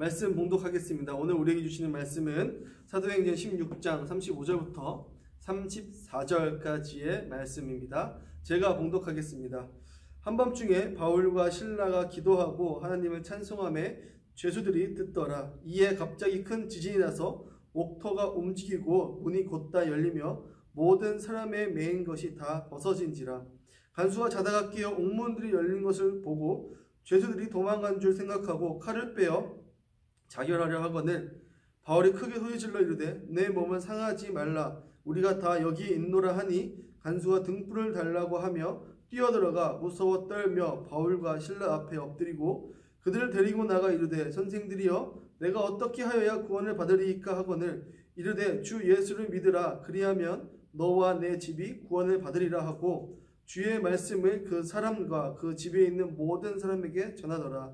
말씀 봉독하겠습니다. 오늘 우리에게 주시는 말씀은 사도행전 16장 35절부터 34절까지의 말씀입니다. 제가 봉독하겠습니다. 한밤중에 바울과 실라가 기도하고 하나님을 찬송하매 죄수들이 듣더라. 이에 갑자기 큰 지진이 나서 옥토가 움직이고 문이 곧다 열리며 모든 사람의 매인 것이 다 벗어진지라. 간수가 자다가 깨어 옥문들이 열린 것을 보고 죄수들이 도망간 줄 생각하고 칼을 빼어 자결하려 하거늘 바울이 크게 소리질러 이르되 내 몸은 상하지 말라. 우리가 다 여기 있노라 하니 간수가 등불을 달라고 하며 뛰어들어가 무서워 떨며 바울과 실라 앞에 엎드리고 그들을 데리고 나가 이르되 선생들이여 내가 어떻게 하여야 구원을 받으리이까 하거늘 이르되 주 예수를 믿으라. 그리하면 너와 내 집이 구원을 받으리라 하고 주의 말씀을 그 사람과 그 집에 있는 모든 사람에게 전하더라.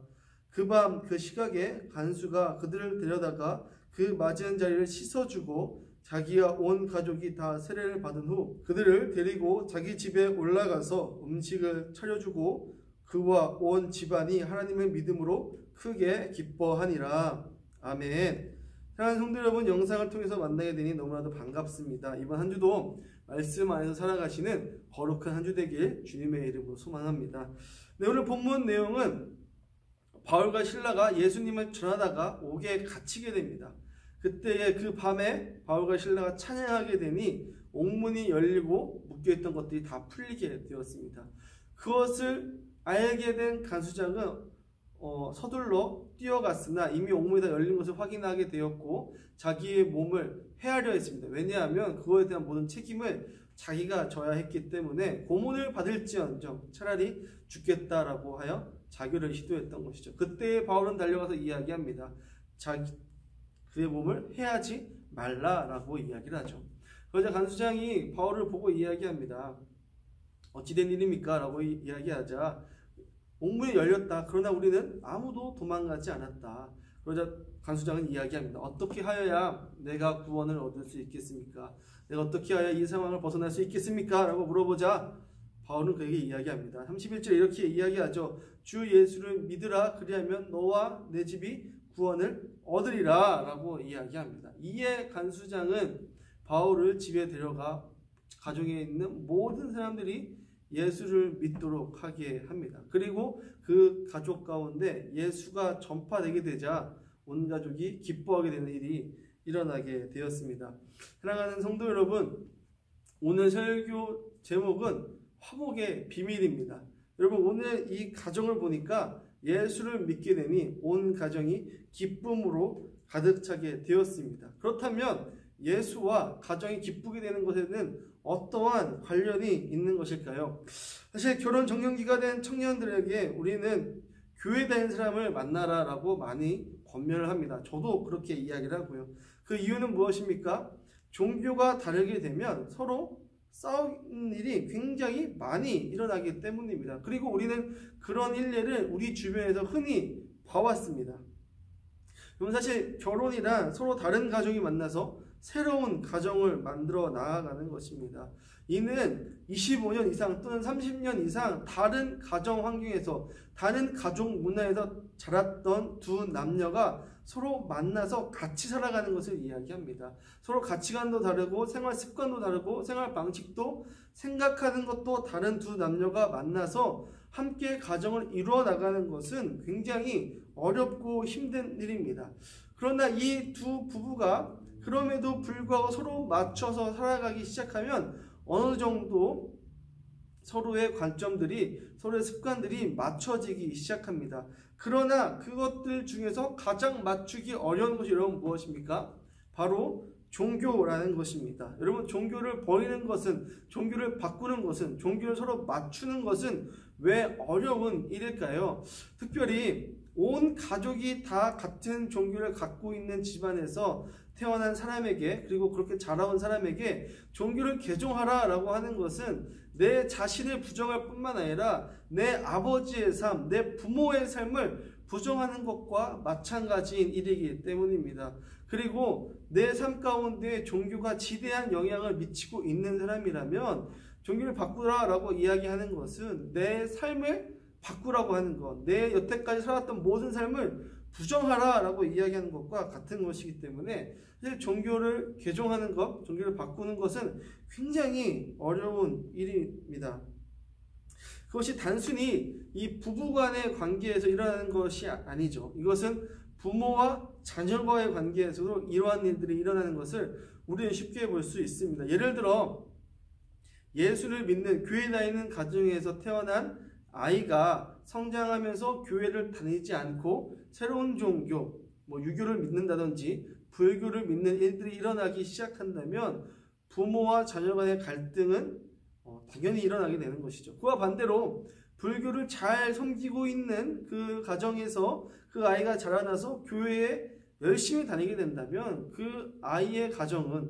그 밤 그 시각에 간수가 그들을 데려다가 그 맞은 자리를 씻어주고 자기와 온 가족이 다 세례를 받은 후 그들을 데리고 자기 집에 올라가서 음식을 차려주고 그와 온 집안이 하나님의 믿음으로 크게 기뻐하니라. 아멘. 사랑하는 성도 여러분, 영상을 통해서 만나게 되니 너무나도 반갑습니다. 이번 한 주도 말씀 안에서 살아가시는 거룩한 한 주 되길 주님의 이름으로 소망합니다. 네, 오늘 본문 내용은 바울과 실라가 예수님을 전하다가 옥에 갇히게 됩니다. 그때에 그 밤에 바울과 실라가 찬양하게 되니 옥문이 열리고 묶여있던 것들이 다 풀리게 되었습니다. 그것을 알게 된 간수장은 서둘러 뛰어갔으나 이미 옥문이 다 열린 것을 확인하게 되었고 자기의 몸을 해하려 했습니다. 왜냐하면 그거에 대한 모든 책임을 자기가 져야 했기 때문에 고문을 받을지언정 차라리 죽겠다라고 하여 자결을 시도했던 것이죠. 그때 바울은 달려가서 이야기합니다. 그의 몸을 해하지 말라라고 이야기를 하죠. 그러자 간수장이 바울을 보고 이야기합니다. 어찌된 일입니까? 라고 이야기하자 옥문이 열렸다. 그러나 우리는 아무도 도망가지 않았다. 그러자 간수장은 이야기합니다. 어떻게 하여야 내가 구원을 얻을 수 있겠습니까? 내가 어떻게 하여야 이 상황을 벗어날 수 있겠습니까? 라고 물어보자 바울은 그에게 이야기합니다. 31절에 이렇게 이야기하죠. 주 예수를 믿으라. 그리하면 너와 내 집이 구원을 얻으리라 라고 이야기합니다. 이에 간수장은 바울을 집에 데려가 가정에 있는 모든 사람들이 예수를 믿도록 하게 합니다. 그리고 그 가족 가운데 예수가 전파되게 되자 온 가족이 기뻐하게 되는 일이 일어나게 되었습니다. 사랑하는 성도 여러분, 오늘 설교 제목은 화목의 비밀입니다. 여러분, 오늘 이 가정을 보니까 예수를 믿게 되니 온 가정이 기쁨으로 가득 차게 되었습니다. 그렇다면 예수와 가정이 기쁘게 되는 것에는 어떠한 관련이 있는 것일까요? 사실 결혼 정년기가 된 청년들에게 우리는 교회 다니는 사람을 만나라 라고 많이 권면을 합니다. 저도 그렇게 이야기를 하고요. 그 이유는 무엇입니까? 종교가 다르게 되면 서로 싸우는 일이 굉장히 많이 일어나기 때문입니다. 그리고 우리는 그런 일례를 우리 주변에서 흔히 봐왔습니다. 그럼 사실 결혼이란 서로 다른 가정이 만나서 새로운 가정을 만들어 나아가는 것입니다. 이는 25년 이상 또는 30년 이상 다른 가정 환경에서 다른 가족 문화에서 자랐던 두 남녀가 서로 만나서 같이 살아가는 것을 이야기합니다. 서로 가치관도 다르고 생활 습관도 다르고 생활 방식도 생각하는 것도 다른 두 남녀가 만나서 함께 가정을 이루어 나가는 것은 굉장히 어렵고 힘든 일입니다. 그러나 이 두 부부가 그럼에도 불구하고 서로 맞춰서 살아가기 시작하면 어느 정도 서로의 관점들이, 서로의 습관들이 맞춰지기 시작합니다. 그러나 그것들 중에서 가장 맞추기 어려운 것이 여러분 무엇입니까? 바로 종교라는 것입니다. 여러분, 종교를 버리는 것은, 종교를 바꾸는 것은, 종교를 서로 맞추는 것은 왜 어려운 일일까요? 특별히 온 가족이 다 같은 종교를 갖고 있는 집안에서 태어난 사람에게, 그리고 그렇게 자라온 사람에게 종교를 개종하라 라고 하는 것은 내 자신을 부정할 뿐만 아니라 내 아버지의 삶, 내 부모의 삶을 부정하는 것과 마찬가지인 일이기 때문입니다. 그리고 내 삶 가운데 종교가 지대한 영향을 미치고 있는 사람이라면 종교를 바꾸라 라고 이야기하는 것은 내 삶을 바꾸라고 하는 것, 내 여태까지 살았던 모든 삶을 부정하라라고 이야기하는 것과 같은 것이기 때문에 사실 종교를 개종하는 것, 종교를 바꾸는 것은 굉장히 어려운 일입니다. 그것이 단순히 이 부부간의 관계에서 일어나는 것이 아니죠. 이것은 부모와 자녀와의 관계에서도 이러한 일들이 일어나는 것을 우리는 쉽게 볼 수 있습니다. 예를 들어 예수를 믿는 교회에 다니는 가정에서 태어난 아이가 성장하면서 교회를 다니지 않고 새로운 종교, 유교를 믿는다든지 불교를 믿는 일들이 일어나기 시작한다면 부모와 자녀 간의 갈등은 당연히 일어나게 되는 것이죠. 그와 반대로 불교를 잘 섬기고 있는 그 가정에서 그 아이가 자라나서 교회에 열심히 다니게 된다면 그 아이의 가정은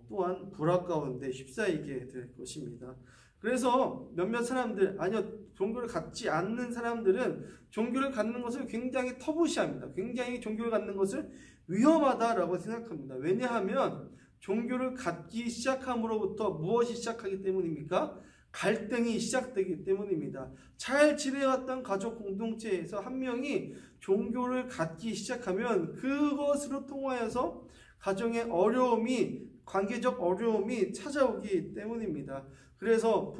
또한 불화 가운데 휩싸이게 될 것입니다. 그래서 몇몇 사람들, 아니요, 종교를 갖지 않는 사람들은 종교를 갖는 것을 굉장히 터부시합니다. 굉장히 종교를 갖는 것을 위험하다라고 생각합니다. 왜냐하면 종교를 갖기 시작함으로부터 무엇이 시작하기 때문입니까? 갈등이 시작되기 때문입니다. 잘 지내왔던 가족 공동체에서 한 명이 종교를 갖기 시작하면 그것으로 통하여서 가정의 어려움이, 관계적 어려움이 찾아오기 때문입니다. 그래서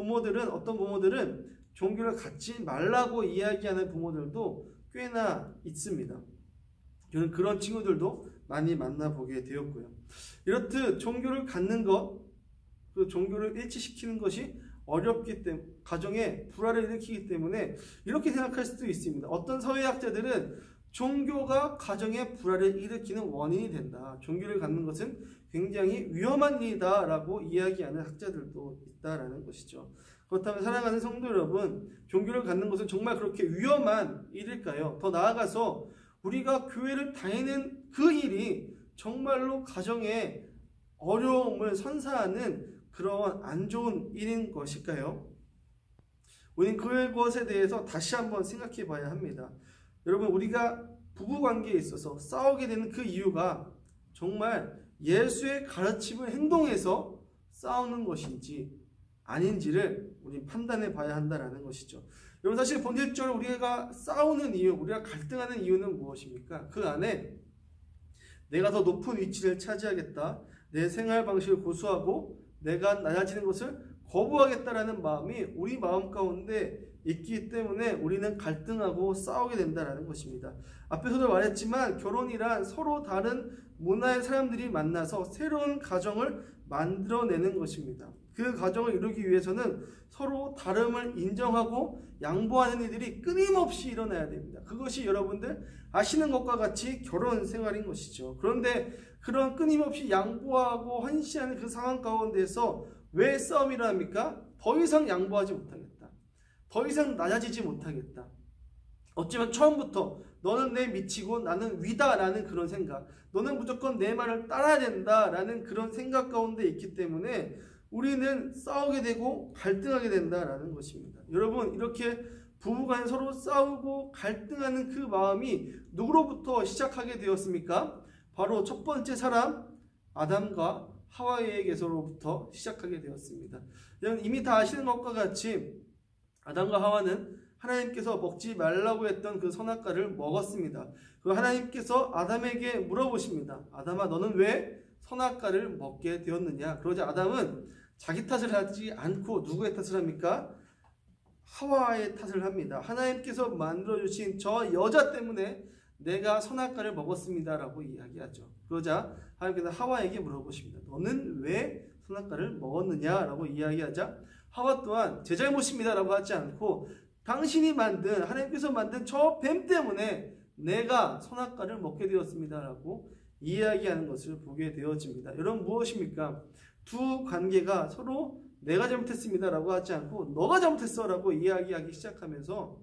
어떤 부모들은 종교를 갖지 말라고 이야기하는 부모들도 꽤나 있습니다. 저는 그런 친구들도 많이 만나보게 되었고요. 이렇듯 종교를 갖는 것, 그 종교를 일치시키는 것이 어렵기 때문에 가정에 불화를 일으키기 때문에 이렇게 생각할 수도 있습니다. 어떤 사회학자들은 종교가 가정에 불화를 일으키는 원인이 된다. 종교를 갖는 것은 굉장히 위험한 일이다 라고 이야기하는 학자들도 있다라는 것이죠. 그렇다면 사랑하는 성도 여러분, 종교를 갖는 것은 정말 그렇게 위험한 일일까요? 더 나아가서 우리가 교회를 다니는 그 일이 정말로 가정에 어려움을 선사하는 그런 안 좋은 일인 것일까요? 우리는 그것에 대해서 다시 한번 생각해 봐야 합니다. 여러분, 우리가 부부관계에 있어서 싸우게 되는 그 이유가 정말 예수의 가르침을 행동해서 싸우는 것인지 아닌지를 우리 판단해 봐야 한다는 것이죠. 여러분, 사실 본질적으로 우리가 싸우는 이유, 우리가 갈등하는 이유는 무엇입니까? 그 안에 내가 더 높은 위치를 차지하겠다, 내 생활 방식을 고수하고 내가 낮아지는 것을 거부하겠다라는 마음이 우리 마음 가운데 있기 때문에 우리는 갈등하고 싸우게 된다는 것입니다. 앞에서도 말했지만 결혼이란 서로 다른 문화의 사람들이 만나서 새로운 가정을 만들어내는 것입니다. 그 가정을 이루기 위해서는 서로 다름을 인정하고 양보하는 일들이 끊임없이 일어나야 됩니다. 그것이 여러분들 아시는 것과 같이 결혼 생활인 것이죠. 그런데 그런 끊임없이 양보하고 헌신하는 그 상황 가운데서 왜 싸움이 일어납니까? 더 이상 양보하지 못하겠다. 더 이상 낮아지지 못하겠다. 어쩌면 처음부터 너는 내 밑이고 나는 위다라는 그런 생각, 너는 무조건 내 말을 따라야 된다라는 그런 생각 가운데 있기 때문에 우리는 싸우게 되고 갈등하게 된다라는 것입니다. 여러분, 이렇게 부부간 서로 싸우고 갈등하는 그 마음이 누구로부터 시작하게 되었습니까? 바로 첫 번째 사람 아담과 하와에게서로부터 시작하게 되었습니다. 여러분, 이미 다 아시는 것과 같이 아담과 하와는 하나님께서 먹지 말라고 했던 그 선악과를 먹었습니다. 그 하나님께서 아담에게 물어보십니다. 아담아, 너는 왜 선악과를 먹게 되었느냐? 그러자 아담은 자기 탓을 하지 않고 누구의 탓을 합니까? 하와의 탓을 합니다. 하나님께서 만들어주신 저 여자 때문에 내가 선악과를 먹었습니다 라고 이야기하죠. 그러자 하나님께서 하와에게 물어보십니다. 너는 왜 선악과를 먹었느냐 라고 이야기하자 하와 또한 제 잘못입니다 라고 하지 않고 당신이 만든, 하나님께서 만든 저 뱀 때문에 내가 선악과를 먹게 되었습니다 라고 이야기하는 것을 보게 되어집니다. 여러분, 무엇입니까? 두 관계가 서로 내가 잘못했습니다 라고 하지 않고 너가 잘못했어 라고 이야기하기 시작하면서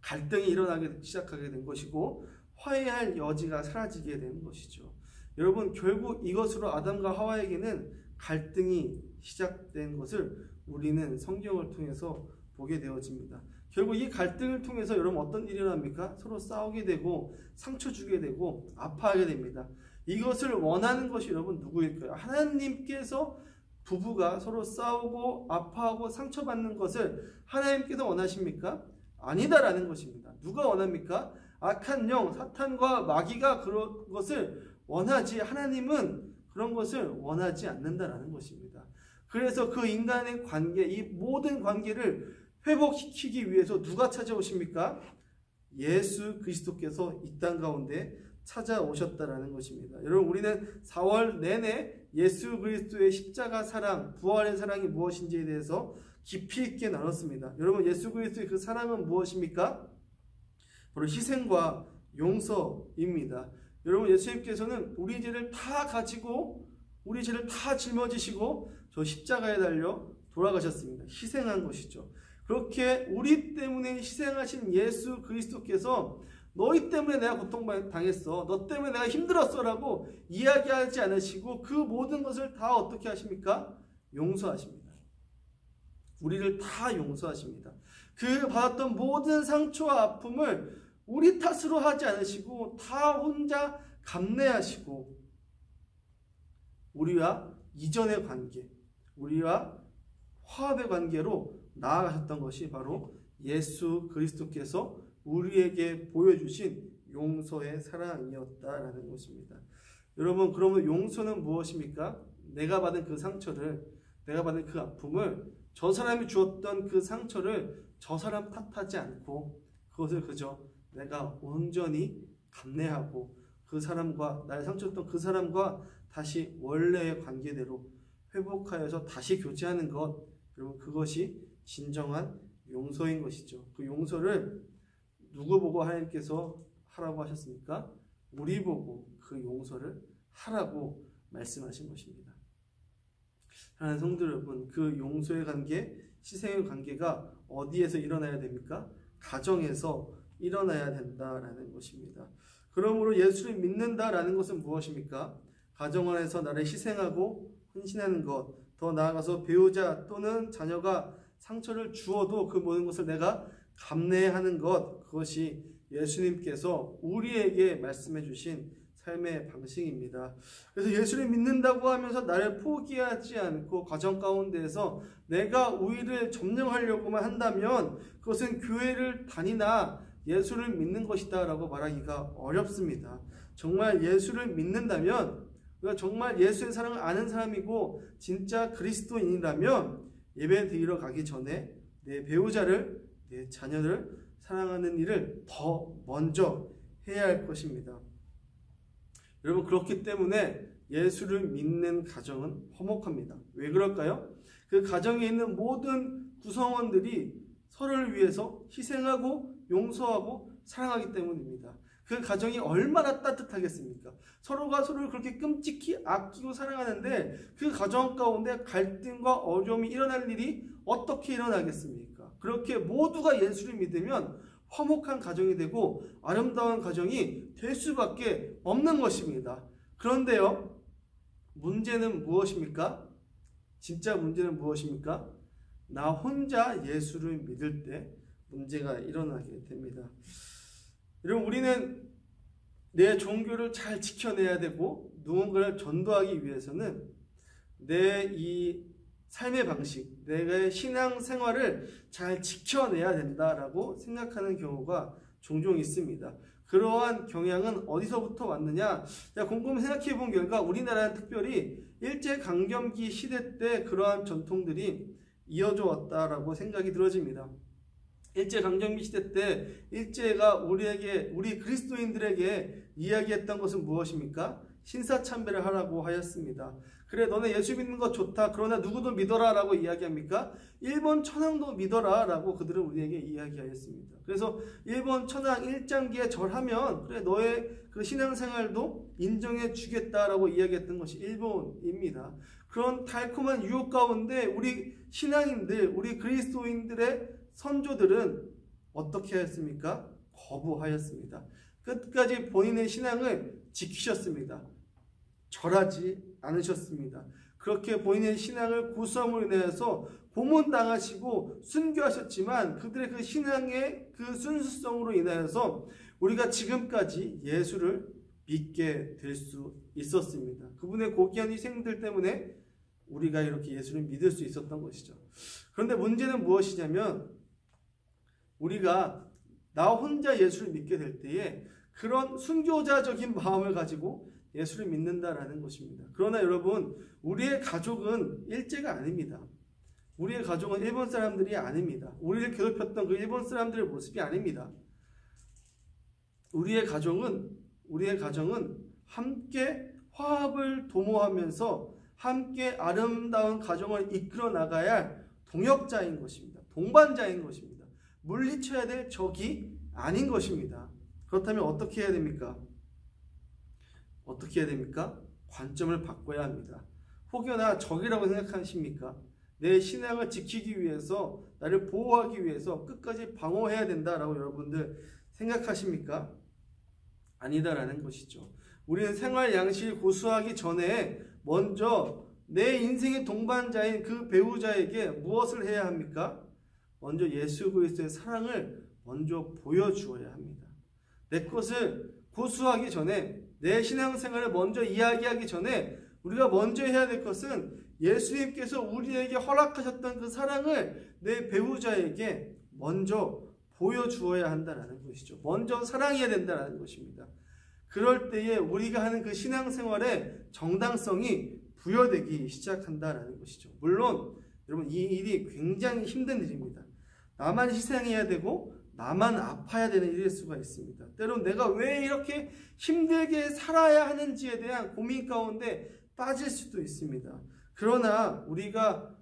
갈등이 일어나기 시작하게 된 것이고 화해할 여지가 사라지게 된 것이죠. 여러분, 결국 이것으로 아담과 하와에게는 갈등이 시작된 것을 우리는 성경을 통해서 보게 되어집니다. 결국 이 갈등을 통해서 여러분 어떤 일이 일어납니까? 서로 싸우게 되고 상처 주게 되고 아파하게 됩니다. 이것을 원하는 것이 여러분 누구일까요? 하나님께서 부부가 서로 싸우고 아파하고 상처받는 것을 하나님께서 원하십니까? 아니다라는 것입니다. 누가 원합니까? 악한 영, 사탄과 마귀가 그런 것을 원하지, 하나님은 그런 것을 원하지 않는다라는 것입니다. 그래서 그 인간의 관계, 이 모든 관계를 회복시키기 위해서 누가 찾아오십니까? 예수 그리스도께서 이 땅 가운데 찾아오셨다라는 것입니다. 여러분, 우리는 4월 내내 예수 그리스도의 십자가 사랑, 부활의 사랑이 무엇인지에 대해서 깊이 있게 나눴습니다. 여러분, 예수 그리스도의 그 사랑은 무엇입니까? 바로 희생과 용서입니다. 여러분, 예수님께서는 우리 죄를 다 가지고, 우리 죄를 다 짊어지시고 저 십자가에 달려 돌아가셨습니다. 희생한 것이죠. 그렇게 우리 때문에 희생하신 예수 그리스도께서 너희 때문에 내가 고통당했어, 너 때문에 내가 힘들었어 라고 이야기하지 않으시고 그 모든 것을 다 어떻게 하십니까? 용서하십니다. 우리를 다 용서하십니다. 그 받았던 모든 상처와 아픔을 우리 탓으로 하지 않으시고 다 혼자 감내하시고 우리와 이전의 관계, 우리와 화합의 관계로 나아가셨던 것이 바로 예수 그리스도께서 우리에게 보여주신 용서의 사랑이었다라는 것입니다. 여러분, 그러면 용서는 무엇입니까? 내가 받은 그 상처를, 내가 받은 그 아픔을, 저 사람이 주었던 그 상처를 저 사람 탓하지 않고 그것을 그저 내가 온전히 감내하고 그 사람과, 나의 상처였던 그 사람과 다시 원래의 관계대로 회복하여서 다시 교제하는 것, 여러분, 그것이 진정한 용서인 것이죠. 그 용서를 누구 보고 하나님께서 하라고 하셨습니까? 우리 보고 그 용서를 하라고 말씀하신 것입니다. 하나님 성도 여러분, 그 용서의 관계, 희생의 관계가 어디에서 일어나야 됩니까? 가정에서 일어나야 된다라는 것입니다. 그러므로 예수를 믿는다라는 것은 무엇입니까? 가정 안에서 나를 희생하고 헌신하는 것, 더 나아가서 배우자 또는 자녀가 상처를 주어도 그 모든 것을 내가 감내하는 것, 그것이 예수님께서 우리에게 말씀해 주신 삶의 방식입니다. 그래서 예수를 믿는다고 하면서 나를 포기하지 않고 가정 가운데에서 내가 우위를 점령하려고만 한다면 그것은 교회를 다니나 예수를 믿는 것이다 라고 말하기가 어렵습니다. 정말 예수를 믿는다면, 우리가 정말 예수의 사랑을 아는 사람이고 진짜 그리스도인이라면 예배 드리러 가기 전에 내 배우자를, 내 자녀를 사랑하는 일을 더 먼저 해야 할 것입니다. 여러분, 그렇기 때문에 예수를 믿는 가정은 화목합니다. 왜 그럴까요? 그 가정에 있는 모든 구성원들이 서로를 위해서 희생하고 용서하고 사랑하기 때문입니다. 그 가정이 얼마나 따뜻하겠습니까? 서로가 서로를 그렇게 끔찍히 아끼고 사랑하는데 그 가정 가운데 갈등과 어려움이 일어날 일이 어떻게 일어나겠습니까? 그렇게 모두가 예수를 믿으면 화목한 가정이 되고 아름다운 가정이 될 수밖에 없는 것입니다. 그런데요, 문제는 무엇입니까? 진짜 문제는 무엇입니까? 나 혼자 예수를 믿을 때 문제가 일어나게 됩니다. 여러분, 우리는 내 종교를 잘 지켜내야 되고 누군가를 전도하기 위해서는 내 이 삶의 방식, 내가 신앙생활을 잘 지켜내야 된다라고 생각하는 경우가 종종 있습니다. 그러한 경향은 어디서부터 왔느냐? 곰곰이 생각해 본 결과 우리나라는 특별히 일제강점기 시대 때 그러한 전통들이 이어져 왔다라고 생각이 들어집니다. 일제강점기 시대 때 일제가 우리 그리스도인들에게 이야기했던 것은 무엇입니까? 신사참배를 하라고 하였습니다. 그래, 너네 예수 믿는 거 좋다. 그러나 누구도 믿어라 라고 이야기합니까? 일본 천황도 믿어라 라고 그들은 우리에게 이야기하였습니다. 그래서 일본 천황 일장기에 절하면 그래, 너의 그 신앙생활도 인정해 주겠다라고 이야기했던 것이 일본입니다. 그런 달콤한 유혹 가운데 우리 신앙인들, 우리 그리스도인들의 선조들은 어떻게 하였습니까? 거부하였습니다. 끝까지 본인의 신앙을 지키셨습니다. 절하지 않으셨습니다. 그렇게 본인의 신앙을 고수함으로 인해서 고문당하시고 순교하셨지만 그들의 그 신앙의 그 순수성으로 인하여서 우리가 지금까지 예수를 믿게 될 수 있었습니다. 그분의 고귀한 희생들 때문에 우리가 이렇게 예수를 믿을 수 있었던 것이죠. 그런데 문제는 무엇이냐면 우리가 나 혼자 예수를 믿게 될 때에 그런 순교자적인 마음을 가지고 예수를 믿는다라는 것입니다. 그러나 여러분, 우리의 가족은 일제가 아닙니다. 우리의 가족은 일본 사람들이 아닙니다. 우리를 괴롭혔던 그 일본 사람들의 모습이 아닙니다. 우리의 가정은 함께 화합을 도모하면서 함께 아름다운 가정을 이끌어 나가야 할 동역자인 것입니다. 동반자인 것입니다. 물리쳐야 될 적이 아닌 것입니다. 그렇다면 어떻게 해야 됩니까? 어떻게 해야 됩니까? 관점을 바꿔야 합니다. 혹여나 적이라고 생각하십니까? 내 신앙을 지키기 위해서, 나를 보호하기 위해서 끝까지 방어해야 된다라고 여러분들 생각하십니까? 아니다라는 것이죠. 우리는 생활 양식을 고수하기 전에 먼저 내 인생의 동반자인 그 배우자에게 무엇을 해야 합니까? 먼저 예수 그리스도의 사랑을 먼저 보여주어야 합니다. 내 것을 고수하기 전에, 내 신앙생활을 먼저 이야기하기 전에 우리가 먼저 해야 될 것은 예수님께서 우리에게 허락하셨던 그 사랑을 내 배우자에게 먼저 보여주어야 한다는 것이죠. 먼저 사랑해야 된다는 것입니다. 그럴 때에 우리가 하는 그 신앙생활의 정당성이 부여되기 시작한다는 것이죠. 물론 여러분, 이 일이 굉장히 힘든 일입니다. 나만 희생해야 되고 나만 아파야 되는 일일 수가 있습니다. 때론 내가 왜 이렇게 힘들게 살아야 하는지에 대한 고민 가운데 빠질 수도 있습니다. 그러나 우리가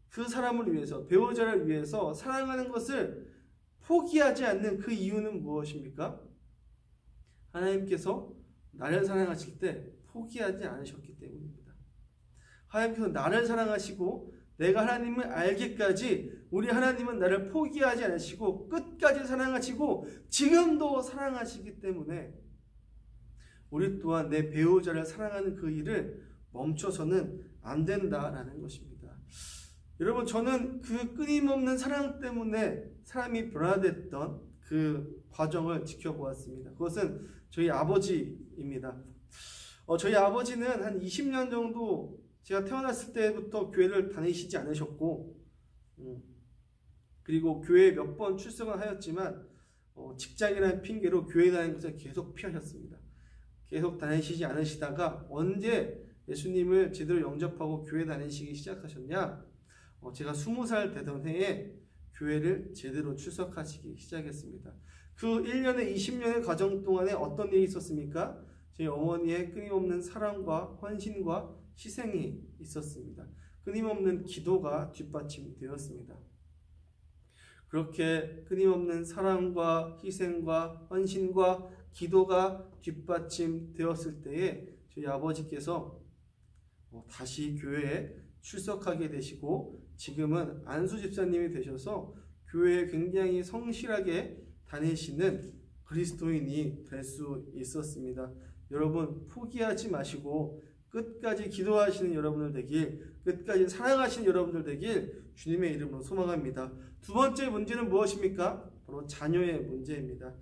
그 사람을 위해서, 배우자를 위해서 사랑하는 것을 포기하지 않는 그 이유는 무엇입니까? 하나님께서 나를 사랑하실 때 포기하지 않으셨기 때문입니다. 하나님께서 나를 사랑하시고 내가 하나님을 알기까지 우리 하나님은 나를 포기하지 않으시고 끝까지 사랑하시고 지금도 사랑하시기 때문에 우리 또한 내 배우자를 사랑하는 그 일을 멈춰서는 안 된다라는 것입니다. 여러분, 저는 그 끊임없는 사랑 때문에 사람이 변화됐던 그 과정을 지켜보았습니다. 그것은 저희 아버지입니다. 저희 아버지는 한 20년 정도 제가 태어났을 때부터 교회를 다니시지 않으셨고, 그리고 교회에 몇 번 출석은 하였지만 직장이라는 핑계로 교회 다니는 것을 계속 피하셨습니다. 계속 다니시지 않으시다가 언제 예수님을 제대로 영접하고 교회 다니시기 시작하셨냐? 제가 20살 되던 해에 교회를 제대로 출석하시기 시작했습니다. 그 1년에 20년의 과정 동안에 어떤 일이 있었습니까? 저희 어머니의 끊임없는 사랑과 헌신과 희생이 있었습니다. 끊임없는 기도가 뒷받침되었습니다. 그렇게 끊임없는 사랑과 희생과 헌신과 기도가 뒷받침되었을 때에 저희 아버지께서 다시 교회에 출석하게 되시고 지금은 안수 집사님이 되셔서 교회에 굉장히 성실하게 다니시는 그리스도인이 될 수 있었습니다. 여러분, 포기하지 마시고 끝까지 기도하시는 여러분들 되길, 끝까지 사랑하시는 여러분들 되길 주님의 이름으로 소망합니다. 두 번째 문제는 무엇입니까? 바로 자녀의 문제입니다.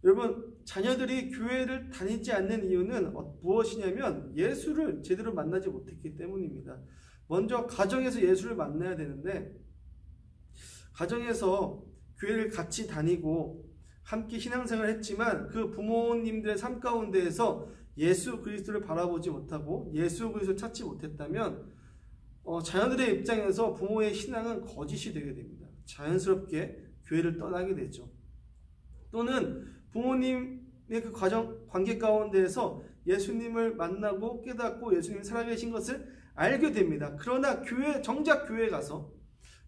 여러분, 자녀들이 교회를 다니지 않는 이유는 무엇이냐면 예수를 제대로 만나지 못했기 때문입니다. 먼저 가정에서 예수를 만나야 되는데, 가정에서 교회를 같이 다니고 함께 신앙생활을 했지만 그 부모님들의 삶 가운데에서 예수 그리스도를 바라보지 못하고 예수 그리스도를 찾지 못했다면 자녀들의 입장에서 부모의 신앙은 거짓이 되게 됩니다. 자연스럽게 교회를 떠나게 되죠. 또는 부모님의 그 관계 가운데에서 예수님을 만나고 깨닫고 예수님이 살아계신 것을 알게 됩니다. 그러나 정작 교회에 가서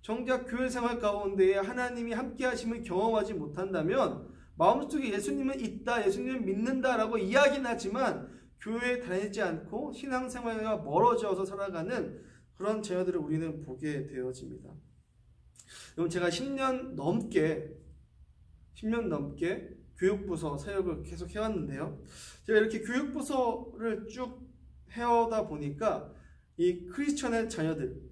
정작 교회 생활 가운데에 하나님이 함께 하심을 경험하지 못한다면 마음속에 예수님은 있다, 예수님은 믿는다라고 이야기는 하지만 교회에 다니지 않고 신앙생활과 멀어져서 살아가는 그런 자녀들을 우리는 보게 되어집니다. 여러분, 제가 10년 넘게 교육부서 사역을 계속 해왔는데요. 제가 이렇게 교육부서를 쭉 해오다 보니까 이 크리스천의 자녀들,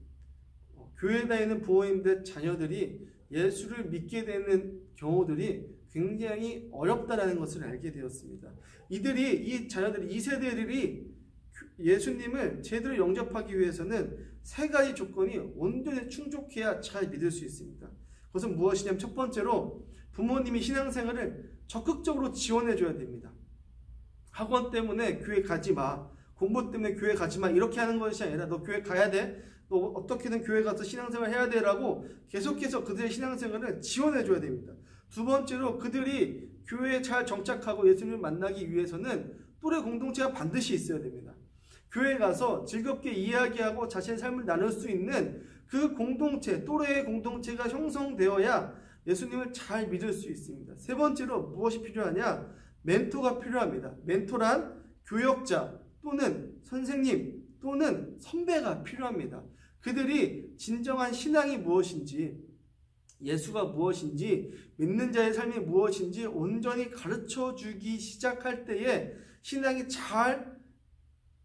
교회에 다니는 부모님들 자녀들이 예수를 믿게 되는 경우들이 굉장히 어렵다라는 것을 알게 되었습니다. 이 자녀들이, 이 세대들이 예수님을 제대로 영접하기 위해서는 세 가지 조건이 온전히 충족해야 잘 믿을 수 있습니다. 그것은 무엇이냐면 첫 번째로 부모님이 신앙생활을 적극적으로 지원해 줘야 됩니다. 학원 때문에 교회 가지 마, 공부 때문에 교회 가지 마, 이렇게 하는 것이 아니라 너 교회 가야 돼, 너 어떻게든 교회 가서 신앙생활 해야 돼 라고 계속해서 그들의 신앙생활을 지원해 줘야 됩니다. 두 번째로 그들이 교회에 잘 정착하고 예수님을 만나기 위해서는 또래 공동체가 반드시 있어야 됩니다. 교회에 가서 즐겁게 이야기하고 자신의 삶을 나눌 수 있는 그 공동체, 또래의 공동체가 형성되어야 예수님을 잘 믿을 수 있습니다. 세 번째로 무엇이 필요하냐? 멘토가 필요합니다. 멘토란 교역자 또는 선생님 또는 선배가 필요합니다. 그들이 진정한 신앙이 무엇인지, 예수가 무엇인지, 믿는 자의 삶이 무엇인지 온전히 가르쳐 주기 시작할 때에 신앙이 잘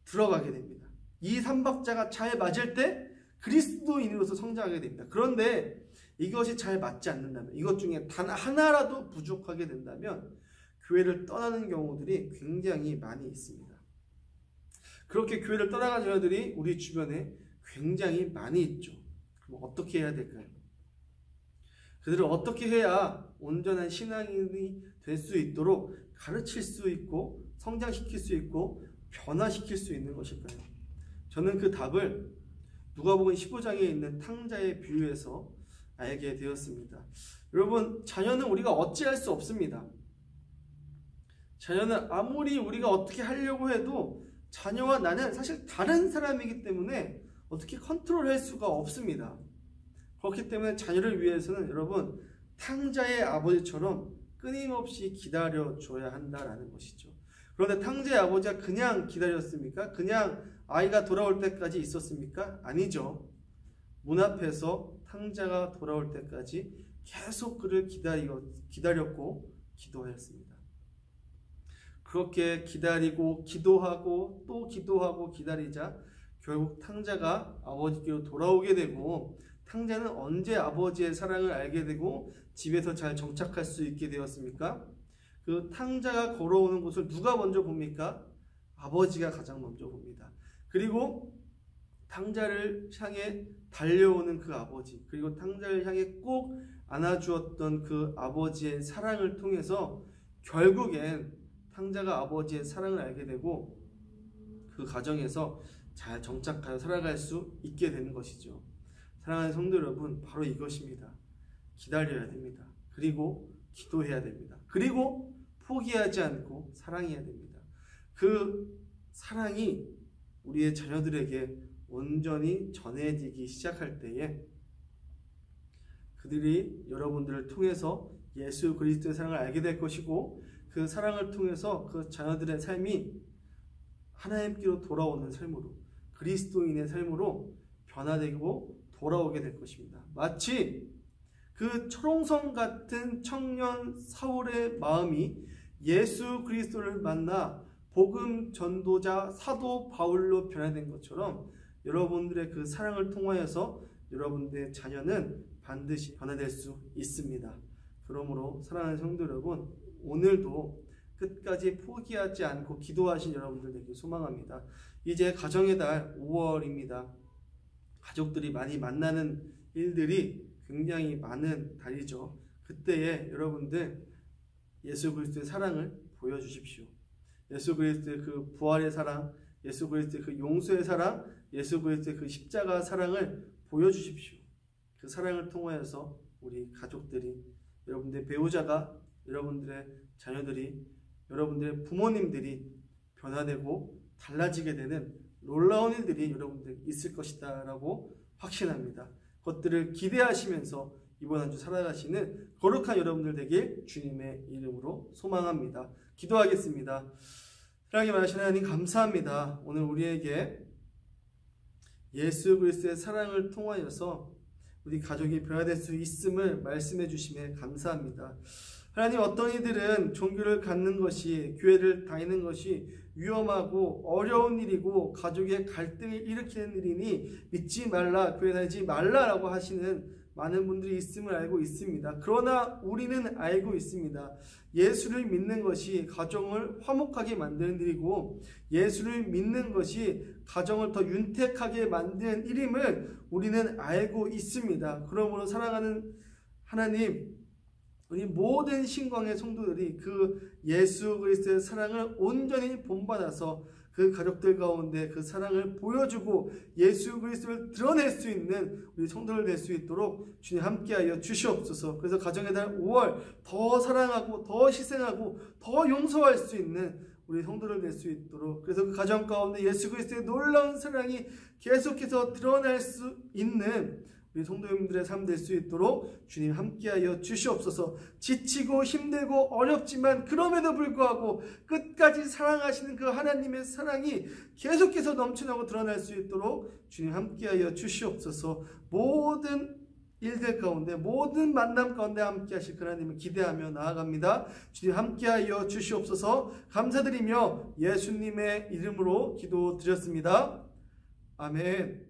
들어가게 됩니다. 이 삼박자가 잘 맞을 때 그리스도인으로서 성장하게 됩니다. 그런데 이것이 잘 맞지 않는다면, 이것 중에 단 하나라도 부족하게 된다면 교회를 떠나는 경우들이 굉장히 많이 있습니다. 그렇게 교회를 떠나간 자녀들이 우리 주변에 굉장히 많이 있죠. 그럼 어떻게 해야 될까요? 그들을 어떻게 해야 온전한 신앙인이 될 수 있도록 가르칠 수 있고 성장시킬 수 있고 변화시킬 수 있는 것일까요? 저는 그 답을 누가복음 15장에 있는 탕자의 비유에서 알게 되었습니다. 여러분, 자녀는 우리가 어찌할 수 없습니다. 자녀는 아무리 우리가 어떻게 하려고 해도 자녀와 나는 사실 다른 사람이기 때문에 어떻게 컨트롤할 수가 없습니다. 그렇기 때문에 자녀를 위해서는 여러분, 탕자의 아버지처럼 끊임없이 기다려줘야 한다라는 것이죠. 그런데 탕자의 아버지가 그냥 기다렸습니까? 그냥 아이가 돌아올 때까지 있었습니까? 아니죠. 문 앞에서 탕자가 돌아올 때까지 계속 그를 기다렸고 기도하였습니다. 그렇게 기다리고 기도하고 또 기도하고 기다리자 결국 탕자가 아버지께로 돌아오게 되고, 탕자는 언제 아버지의 사랑을 알게 되고 집에서 잘 정착할 수 있게 되었습니까? 그 탕자가 걸어오는 곳을 누가 먼저 봅니까? 아버지가 가장 먼저 봅니다. 그리고 탕자를 향해 달려오는 그 아버지, 그리고 탕자를 향해 꼭 안아주었던 그 아버지의 사랑을 통해서 결국엔 탕자가 아버지의 사랑을 알게 되고 그 가정에서 잘 정착하여 살아갈 수 있게 되는 것이죠. 사랑하는 성도 여러분, 바로 이것입니다. 기다려야 됩니다. 그리고 기도해야 됩니다. 그리고 포기하지 않고 사랑해야 됩니다. 그 사랑이 우리의 자녀들에게 온전히 전해지기 시작할 때에 그들이 여러분들을 통해서 예수 그리스도의 사랑을 알게 될 것이고, 그 사랑을 통해서 그 자녀들의 삶이 하나님께로 돌아오는 삶으로, 그리스도인의 삶으로 변화되고 돌아오게 될 것입니다. 마치 그 초롱성 같은 청년 사울의 마음이 예수 그리스도를 만나 복음 전도자 사도 바울로 변화된 것처럼 여러분들의 그 사랑을 통하여서 여러분들의 자녀는 반드시 변화될 수 있습니다. 그러므로 사랑하는 성도 여러분, 오늘도 끝까지 포기하지 않고 기도하신 여러분들 되길 소망합니다. 이제 가정의 달 5월입니다. 가족들이 많이 만나는 일들이 굉장히 많은 달이죠. 그때에 여러분들 예수 그리스도의 사랑을 보여주십시오. 예수 그리스도의 그 부활의 사랑, 예수 그리스도의 그 용서의 사랑, 예수 그리스도의 그 십자가 사랑을 보여주십시오. 그 사랑을 통하여서 우리 가족들이, 여러분들의 배우자가, 여러분들의 자녀들이, 여러분들의 부모님들이 변화되고 달라지게 되는 놀라운 일들이 여러분들 있을 것이다 라고 확신합니다. 그것들을 기대하시면서 이번 한 주 살아가시는 거룩한 여러분들 되길 주님의 이름으로 소망합니다. 기도하겠습니다. 사랑이 많으신 하나님, 감사합니다. 오늘 우리에게 예수 그리스도의 사랑을 통하여서 우리 가족이 변화될 수 있음을 말씀해 주심에 감사합니다. 하나님, 어떤 이들은 종교를 갖는 것이, 교회를 다니는 것이 위험하고 어려운 일이고 가족의 갈등을 일으키는 일이니 믿지 말라, 교회 다니지 말라라고 하시는 많은 분들이 있음을 알고 있습니다. 그러나 우리는 알고 있습니다. 예수를 믿는 것이 가정을 화목하게 만드는 일이고, 예수를 믿는 것이 가정을 더 윤택하게 만드는 일임을 우리는 알고 있습니다. 그러므로 사랑하는 하나님, 우리 모든 신광의 성도들이 그 예수 그리스도의 사랑을 온전히 본받아서 그 가족들 가운데 그 사랑을 보여주고 예수 그리스도를 드러낼 수 있는 우리 성도들 될 수 있도록 주님 함께하여 주시옵소서. 그래서 가정의 달 5월 더 사랑하고 더 희생하고 더 용서할 수 있는 우리 성도들 될 수 있도록, 그래서 그 가정 가운데 예수 그리스도의 놀라운 사랑이 계속해서 드러날 수 있는 우리 성도님들의 삶 될 수 있도록 주님 함께하여 주시옵소서. 지치고 힘들고 어렵지만 그럼에도 불구하고 끝까지 사랑하시는 그 하나님의 사랑이 계속해서 넘쳐나고 드러날 수 있도록 주님 함께하여 주시옵소서. 모든 일들 가운데, 모든 만남 가운데 함께하실 그 하나님을 기대하며 나아갑니다. 주님 함께하여 주시옵소서. 감사드리며 예수님의 이름으로 기도드렸습니다. 아멘.